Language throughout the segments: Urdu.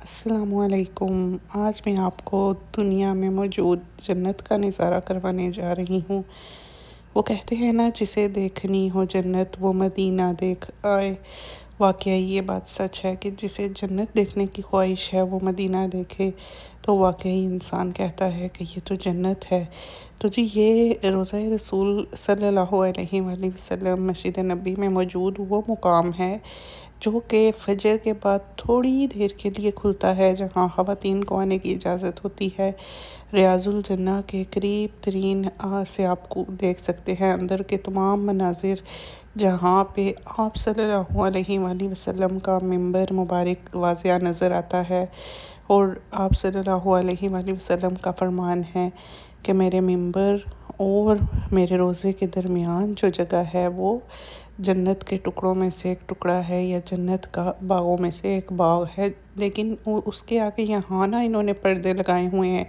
السلام علیکم۔ آج میں آپ کو دنیا میں موجود جنت کا نظارہ کروانے جا رہی ہوں۔ وہ کہتے ہیں نا، جسے دیکھنی ہو جنت وہ مدینہ دیکھ آئے۔ واقعی یہ بات سچ ہے کہ جسے جنت دیکھنے کی خواہش ہے وہ مدینہ دیکھے، تو واقعی انسان کہتا ہے کہ یہ تو جنت ہے۔ تو جی، یہ روضہ رسول صلی اللہ علیہ وآلہ وسلم مسجد نبی میں موجود وہ مقام ہے جو کہ فجر کے بعد تھوڑی دیر کے لیے کھلتا ہے، جہاں خواتین کو آنے کی اجازت ہوتی ہے۔ ریاض الجنہ کے قریب ترین سے آپ کو دیکھ سکتے ہیں اندر کے تمام مناظر، جہاں پہ آپ صلی اللہ علیہ وآلہ وسلم کا ممبر مبارک واضح نظر آتا ہے، اور آپ صلی اللہ علیہ وآلہ وسلم کا فرمان ہے کہ میرے ممبر اور میرے روضے کے درمیان جو جگہ ہے وہ جنت کے ٹکڑوں میں سے ایک ٹکڑا ہے، یا جنت کا باغوں میں سے ایک باغ ہے۔ لیکن اس کے آگے یہاں نا انہوں نے پردے لگائے ہوئے ہیں،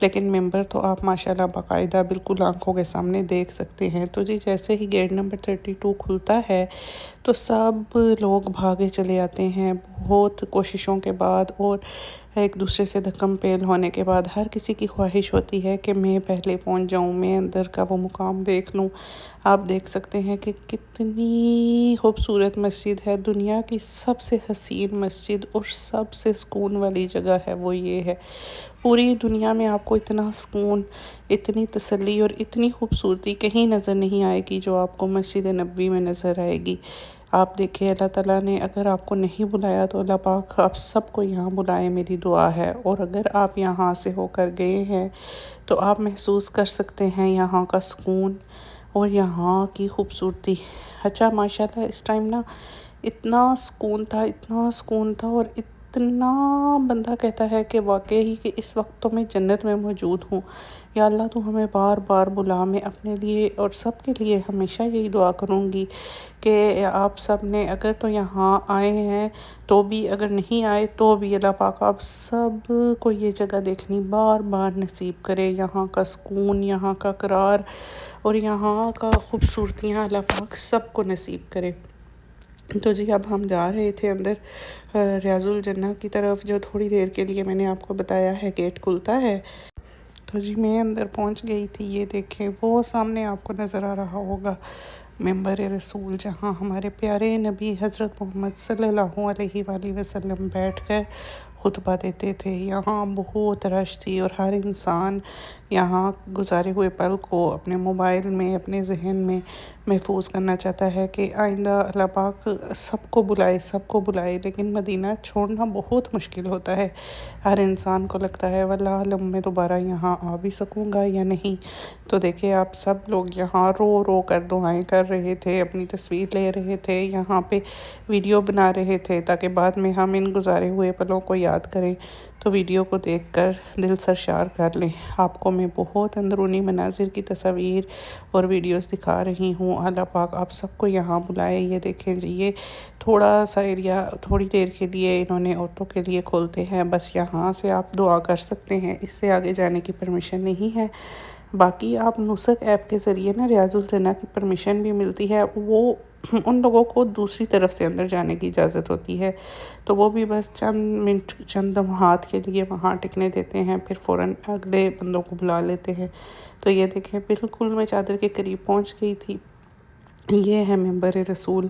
لیکن ممبر تو آپ ماشاءاللہ باقاعدہ بالکل آنکھوں کے سامنے دیکھ سکتے ہیں۔ تو جی، جیسے ہی گیٹ نمبر 32 کھلتا ہے تو سب لوگ بھاگے چلے آتے ہیں، بہت کوششوں کے بعد اور ایک دوسرے سے دھکم پیل ہونے کے بعد ہر کسی کی خواہش ہوتی ہے کہ میں پہلے پہنچ جاؤں، میں اندر کا وہ مقام دیکھ لوں۔ آپ دیکھ سکتے ہیں کہ کتنی خوبصورت مسجد ہے، دنیا کی سب سے حسین مسجد اور سب سے سکون والی جگہ ہے وہ یہ ہے۔ پوری دنیا میں آپ کو اتنا سکون، اتنی تسلی اور اتنی خوبصورتی کہیں نظر نہیں آئے گی جو آپ کو مسجد نبوی میں نظر آئے گی۔ آپ دیکھیں، اللہ تعالیٰ نے اگر آپ کو نہیں بلایا تو اللہ پاک آپ سب کو یہاں بلائے، میری دعا ہے۔ اور اگر آپ یہاں سے ہو کر گئے ہیں تو آپ محسوس کر سکتے ہیں یہاں کا سکون اور یہاں کی خوبصورتی۔ اچھا، ماشاءاللہ اس ٹائم نا اتنا سکون تھا، اتنا سکون تھا، اور اتنا بندہ کہتا ہے کہ واقعی کہ اس وقت تو میں جنت میں موجود ہوں۔ یا اللہ، تو ہمیں بار بار بلا، میں اپنے لیے اور سب کے لیے ہمیشہ یہی دعا کروں گی کہ آپ سب نے اگر تو یہاں آئے ہیں تو بھی، اگر نہیں آئے تو بھی، اللہ پاک آپ سب کو یہ جگہ دیکھنی بار بار نصیب کرے، یہاں کا سکون، یہاں کا قرار اور یہاں کا خوبصورتیاں اللہ پاک سب کو نصیب کرے۔ تو جی، اب ہم جا رہے تھے اندر ریاض الجنہ کی طرف، جو تھوڑی دیر کے لیے میں نے آپ کو بتایا ہے گیٹ کھلتا ہے۔ تو جی، میں اندر پہنچ گئی تھی۔ یہ دیکھیں، وہ سامنے آپ کو نظر آ رہا ہوگا ممبر رسول، جہاں ہمارے پیارے نبی حضرت محمد صلی اللہ علیہ وآلہ وسلم بیٹھ کر خطبہ دیتے تھے۔ یہاں بہت رش تھی اور ہر انسان یہاں گزارے ہوئے پل کو اپنے موبائل میں، اپنے ذہن میں محفوظ کرنا چاہتا ہے کہ آئندہ اللہ پاک سب کو بلائے، سب کو بلائے۔ لیکن مدینہ چھوڑنا بہت مشکل ہوتا ہے، ہر انسان کو لگتا ہے واللہ عالم میں دوبارہ یہاں آ بھی سکوں گا یا نہیں۔ تو دیکھیں، آپ سب لوگ یہاں رو رو کر دعائیں کر رہے تھے، اپنی تصویر لے رہے تھے، یہاں پہ ویڈیو بنا رہے تھے تاکہ بعد میں ہم ان گزارے ہوئے پلوں کو یاد کریں، تو ویڈیو کو دیکھ کر دل سرشار کر لیں۔ آپ کو میں بہت اندرونی مناظر کی تصاویر اور ویڈیوز دکھا رہی ہوں۔ اللہ پاک آپ سب کو یہاں بلائے۔ یہ دیکھیں جی، یہ تھوڑا سا ایریا تھوڑی دیر کے لیے انہوں نے عورتوں کے لیے کھولتے ہیں، بس یہاں سے آپ دعا کر سکتے ہیں، اس سے آگے جانے کی پرمیشن نہیں ہے۔ باقی آپ نسک ایپ کے ذریعے نا ریاض الجنہ کی پرمیشن بھی ملتی ہے، وہ ان لوگوں کو دوسری طرف سے اندر جانے کی اجازت ہوتی ہے، تو وہ بھی بس چند منٹ، چند لمحات کے لیے وہاں ٹکنے دیتے ہیں، پھر فوراً اگلے بندوں کو بلا لیتے ہیں۔ تو یہ دیکھیں، بالکل میں چادر کے قریب پہنچ گئی تھی۔ یہ ہے ممبر رسول،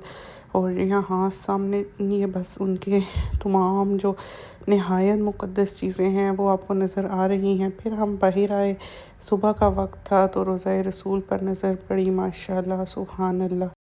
اور یہاں سامنے یہ بس ان کے تمام جو نہایت مقدس چیزیں ہیں وہ آپ کو نظر آ رہی ہیں۔ پھر ہم باہر آئے، صبح کا وقت تھا تو روضہ رسول پر نظر پڑی، ماشاءاللہ، سبحان اللہ۔